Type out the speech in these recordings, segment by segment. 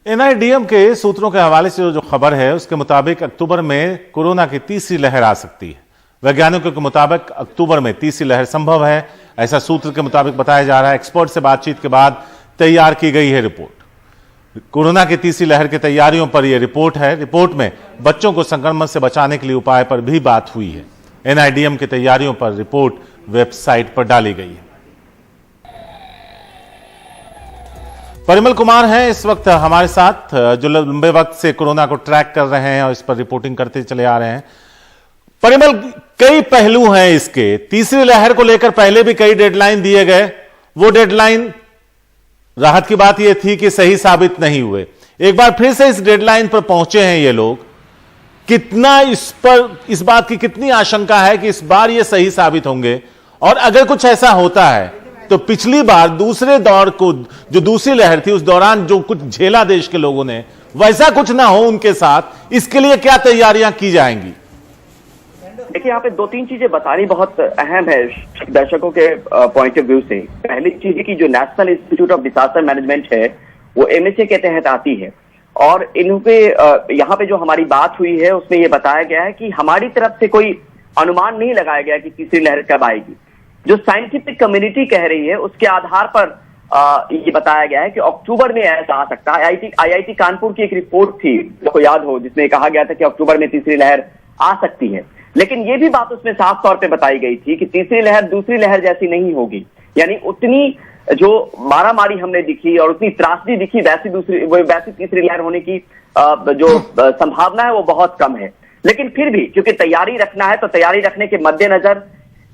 NIDM के सूत्रों के हवाले से जो खबर है उसके मुताबिक अक्टूबर में कोरोना की तीसरी लहर आ सकती है। वैज्ञानिकों के मुताबिक अक्टूबर में तीसरी लहर संभव है, ऐसा सूत्र के मुताबिक बताया जा रहा है। एक्सपर्ट से बातचीत के बाद तैयार की गई है रिपोर्ट। कोरोना की तीसरी लहर की तैयारियों पर यह रिपोर्ट है। रिपोर्ट में बच्चों को संक्रमण से बचाने के लिए उपाय पर भी बात हुई है। एनआईडीएम की तैयारियों पर रिपोर्ट वेबसाइट पर डाली गई है। परिमल कुमार हैं इस वक्त हमारे साथ, जो लंबे वक्त से कोरोना को ट्रैक कर रहे हैं और इस पर रिपोर्टिंग करते चले आ रहे हैं। परिमल, कई पहलू हैं इसके। तीसरी लहर को लेकर पहले भी कई डेडलाइन दिए गए, वो डेडलाइन राहत की बात यह थी कि सही साबित नहीं हुए। एक बार फिर से इस डेडलाइन पर पहुंचे हैं ये लोग। कितना इस बात की कितनी आशंका है कि इस बार ये सही साबित होंगे? और अगर कुछ ऐसा होता है तो पिछली बार दूसरे दौर को, जो दूसरी लहर थी, उस दौरान जो कुछ झेला देश के लोगों ने, वैसा कुछ ना हो उनके साथ, इसके लिए क्या तैयारियां की जाएंगी? देखिए, यहाँ पे दो तीन चीजें बतानी बहुत अहम है दर्शकों के पॉइंट ऑफ व्यू से। पहली चीज की जो national institute of disaster management है वो एमएसए के तहत आती है, और इनपे यहाँ पे जो हमारी बात हुई है उसमें ये बताया गया है कि हमारी तरफ से कोई अनुमान नहीं लगाया गया कि तीसरी लहर कब आएगी। जो साइंटिफिक कम्युनिटी कह रही है उसके आधार पर ये बताया गया है कि अक्टूबर में ऐसा आ सकता है। आईआईटी कानपुर की एक रिपोर्ट थी, आपको याद हो, जिसमें कहा गया था कि अक्टूबर में तीसरी लहर आ सकती है। लेकिन ये भी बात उसमें साफ तौर पे बताई गई थी कि तीसरी लहर दूसरी लहर जैसी नहीं होगी, यानी उतनी जो मारामारी हमने दिखी और उतनी त्रासदी दिखी वैसी तीसरी लहर होने की जो संभावना है वो बहुत कम है। लेकिन फिर भी क्योंकि तैयारी रखना है, तो तैयारी रखने के मद्देनजर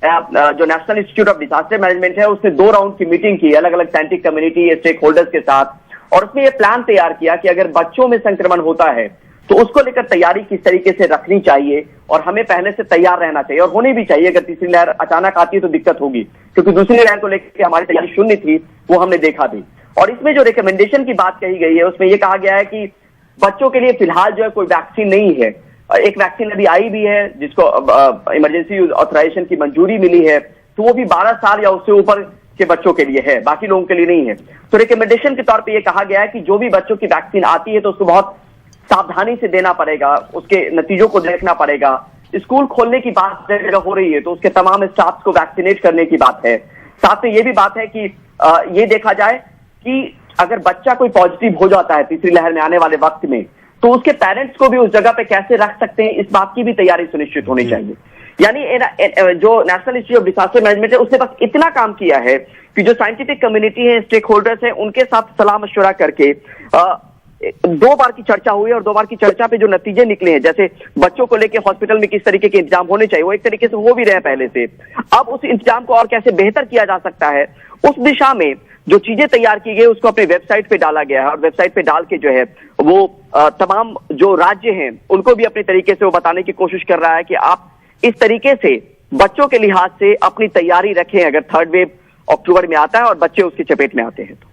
जो national institute of disaster management है उसने 2 राउंड की मीटिंग की अलग अलग साइंटिफिक कम्युनिटी स्टेक होल्डर्स के साथ, और उसमें यह प्लान तैयार किया कि अगर बच्चों में संक्रमण होता है तो उसको लेकर तैयारी किस तरीके से रखनी चाहिए, और हमें पहले से तैयार रहना चाहिए और होनी भी चाहिए। अगर तीसरी लहर अचानक आती है तो दिक्कत होगी, क्योंकि दूसरी लहर को लेकर हमारी तैयारी शून्य थी, वो हमने देखा भी। और इसमें जो रिकमेंडेशन की बात कही गई है उसमें यह कहा गया है कि बच्चों के लिए फिलहाल जो है कोई वैक्सीन नहीं है। एक वैक्सीन अभी आई भी है जिसको इमरजेंसी यूज ऑथराइजेशन की मंजूरी मिली है, तो वो भी 12 साल या उससे ऊपर के बच्चों के लिए है, बाकी लोगों के लिए नहीं है। तो रिकमेंडेशन के तौर पे ये कहा गया है कि जो भी बच्चों की वैक्सीन आती है तो उसको बहुत सावधानी से देना पड़ेगा, उसके नतीजों को देखना पड़ेगा। स्कूल खोलने की बात जगह हो रही है तो उसके तमाम स्टाफ को वैक्सीनेट करने की बात है। साथ में ये भी बात है कि ये देखा जाए कि अगर बच्चा कोई पॉजिटिव हो जाता है तीसरी लहर में आने वाले वक्त में, तो उसके पेरेंट्स को भी उस जगह पे कैसे रख सकते हैं, इस बात की भी तैयारी सुनिश्चित होनी चाहिए। यानी जो national institute of disaster management है उसने बस इतना काम किया है कि जो साइंटिफिक कम्युनिटी है, स्टेक होल्डर्स है, उनके साथ सलाह मशवरा करके 2 बार की चर्चा हुई, और 2 बार की चर्चा पे जो नतीजे निकले हैं, जैसे बच्चों को लेकर हॉस्पिटल में किस तरीके के इंतजाम होने चाहिए, वो एक तरीके से हो भी रहे पहले से। अब उस इंतजाम को और कैसे बेहतर किया जा सकता है, उस दिशा में जो चीजें तैयार की गई उसको अपने वेबसाइट पे डाला गया है, और वेबसाइट पे डाल के जो है वो तमाम जो राज्य हैं उनको भी अपने तरीके से वो बताने की कोशिश कर रहा है कि आप इस तरीके से बच्चों के लिहाज से अपनी तैयारी रखें अगर थर्ड वेव अक्टूबर में आता है और बच्चे उसकी चपेट में आते हैं तो।